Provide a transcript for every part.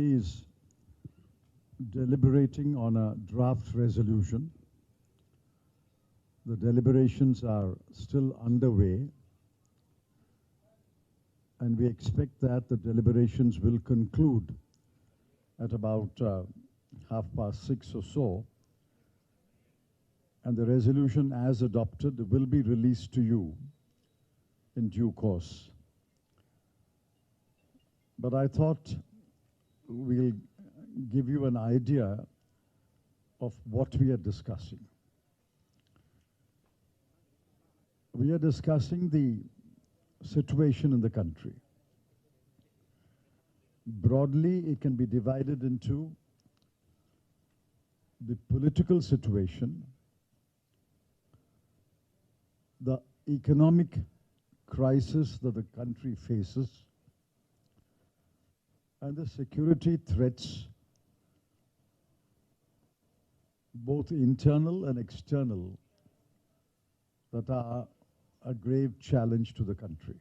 is deliberating on a draft resolution. The deliberations are still underway, and we expect that the deliberations will conclude at about 6:30 or so, and the resolution as adopted will be released to you in due course. But I thought we'll give you an idea of what we are discussing. We are discussing the situation in the country. Broadly, it can be divided into the political situation, the economic crisis that the country faces, and the security threats, both internal and external, that are a grave challenge to the country.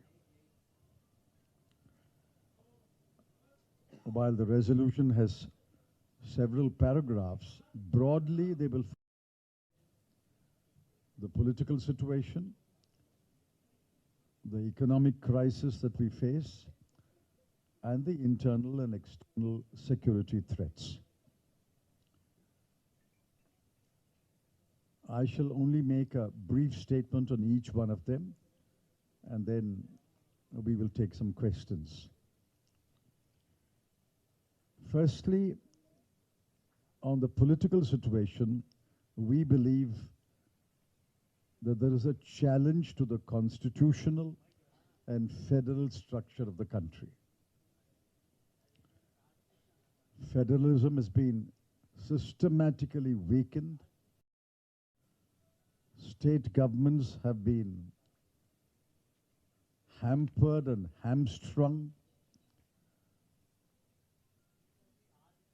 While the resolution has several paragraphs, broadly they will the political situation, the economic crisis that we face, and the internal and external security threats. I shall only make a brief statement on each one of them, and then we will take some questions. Firstly, on the political situation, we believe that there is a challenge to the constitutional and federal structure of the country. Federalism has been systematically weakened. State governments have been hampered and hamstrung.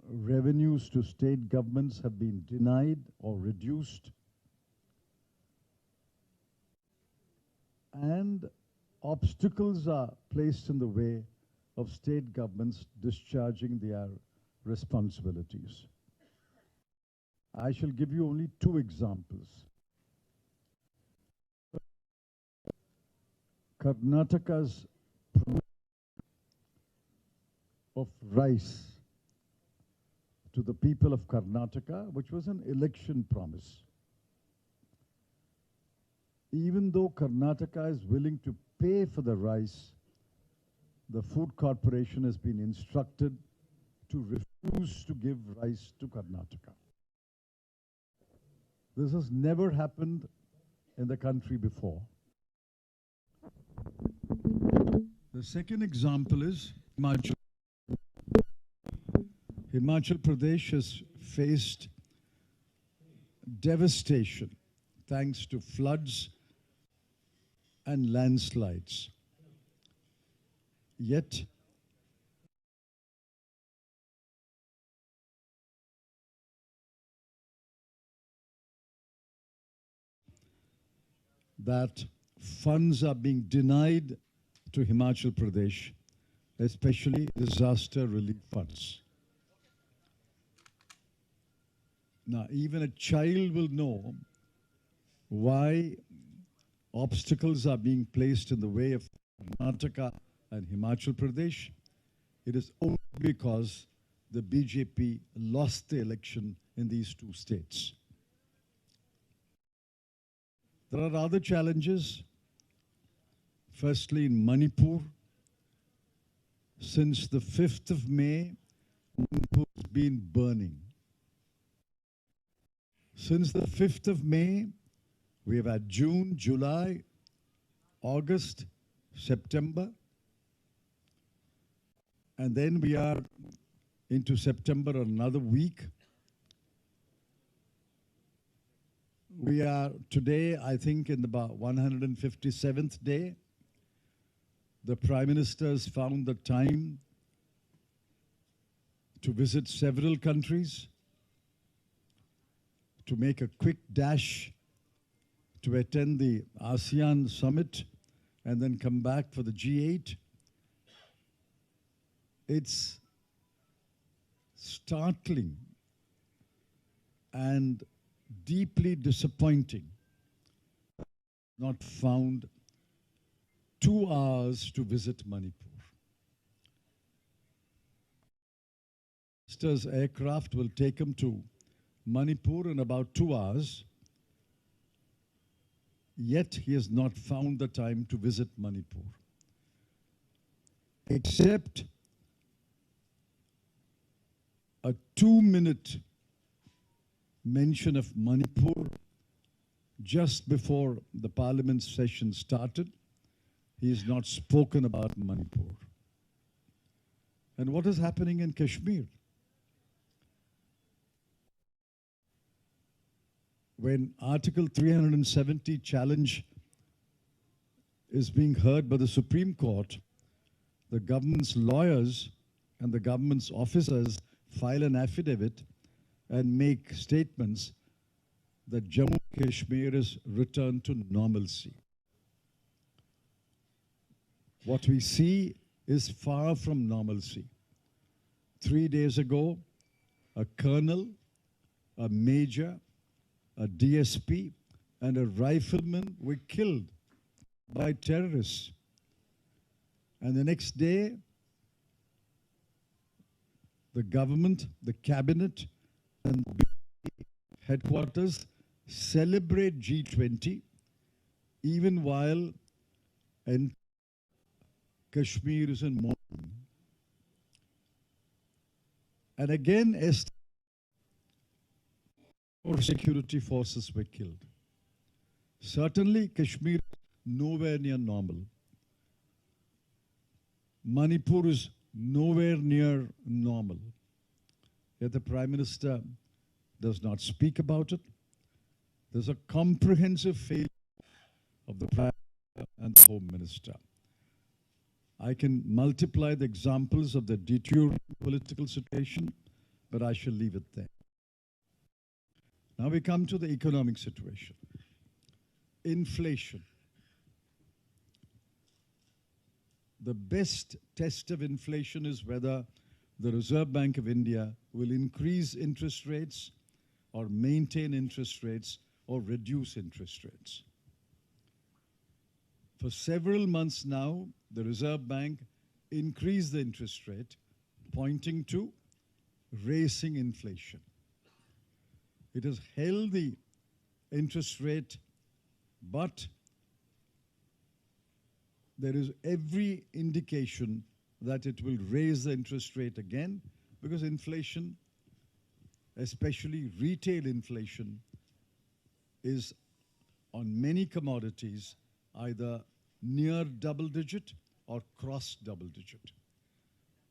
Revenues to state governments have been denied or reduced. And obstacles are placed in the way of state governments discharging their responsibilities. I shall give you only two examples. Karnataka's of rice to the people of Karnataka, which was an election promise. Even though Karnataka is willing to pay for the rice, the Food Corporation has been instructed to refuse to give rice to Karnataka. This has never happened in the country before. The second example is Himachal. Himachal Pradesh has faced devastation thanks to floods and landslides. Yet, that funds are being denied to Himachal Pradesh, especially disaster relief funds. Now, even a child will know why obstacles are being placed in the way of Karnataka and Himachal Pradesh. It is only because the BJP lost the election in these two states. There are other challenges. Firstly, in Manipur, since the 5th of May, Manipur has been burning. Since the 5th of May, we have had June, July, August, September, and then we are into September another week. We are today, I think, in about 157th day. The Prime Minister has found the time to visit several countries, to make a quick dash to attend the ASEAN summit and then come back for the G8. It's startling and deeply disappointing. Not found 2 hours to visit Manipur. Minister's aircraft will take him to Manipur in about 2 hours, yet he has not found the time to visit Manipur. Except a 2-minute mention of Manipur just before the parliament session started, he has not spoken about Manipur. And what is happening in Kashmir? When Article 370 challenge is being heard by the Supreme Court, the government's lawyers and the government's officers file an affidavit and make statements that Jammu and Kashmir is returned to normalcy. What we see is far from normalcy. 3 days ago, a colonel, a major, a DSP, and a rifleman were killed by terrorists. And the next day, the government, the cabinet, and the headquarters celebrate G20 even while Kashmir is in mourning. And again, more security forces were killed. Certainly, Kashmir is nowhere near normal. Manipur is nowhere near normal. Yet the Prime Minister does not speak about it. There's a comprehensive failure of the Prime Minister and the Home Minister. I can multiply the examples of the deteriorating political situation, but I shall leave it there. Now we come to the economic situation. Inflation. The best test of inflation is whether the Reserve Bank of India will increase interest rates or maintain interest rates or reduce interest rates. For several months now, the Reserve Bank increased the interest rate, pointing to racing inflation. It has held the interest rate, but there is every indication that it will raise the interest rate again because inflation, especially retail inflation, is on many commodities either near double digit or cross double digit.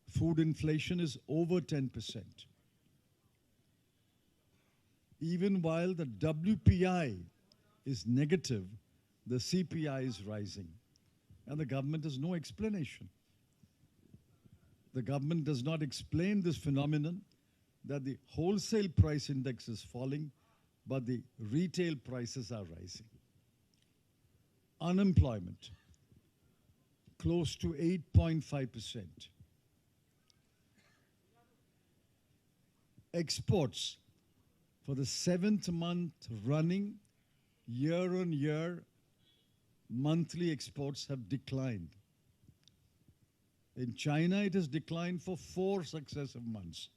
Food inflation is over 10%. Even while the WPI is negative, the CPI is rising. And the government has no explanation. The government does not explain this phenomenon that the wholesale price index is falling, but the retail prices are rising. Unemployment, close to 8.5%. Exports, for the 7th month running, year-on-year, monthly exports have declined. In China, it has declined for 4 successive months.